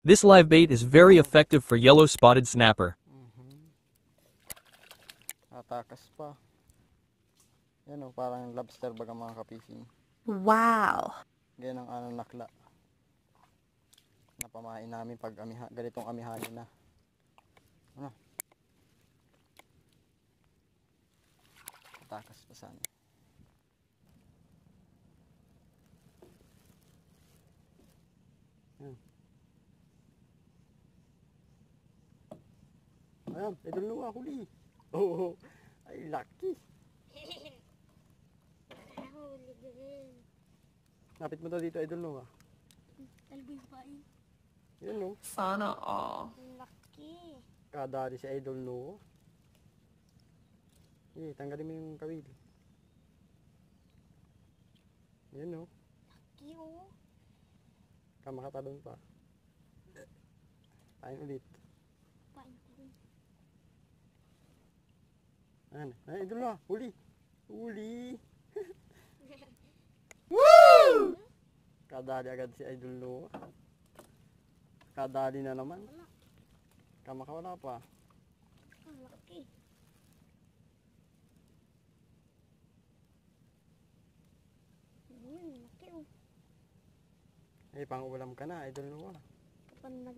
This live bait is very effective for yellow spotted snapper. Atakas pa. Yan o, parang lobster baga mga kapising. Wow. Ganyan ang nakla. Napamain namin pag ganitong amihanin na. Ano? Atakas pa sana. Ayan, idol luwa, huli. Oo, ay lucky. Napit mo daw dito, idol luwa. Talboy pa eh. Yan o, Sana all. Laki. kadari si idol luwa. Tanggalin mo yung kawil. Yan o, Laki oh. kamakatalon pa. Tayo ulit. Pain ko rin. Ayan, ay idol luwa, huli. Huli. Kadali agad si idol luwa. Kadali na naman. Kamakawala pa. Ang laki. Laki oh. Pang ulam ka na, idol luwa. Kapan na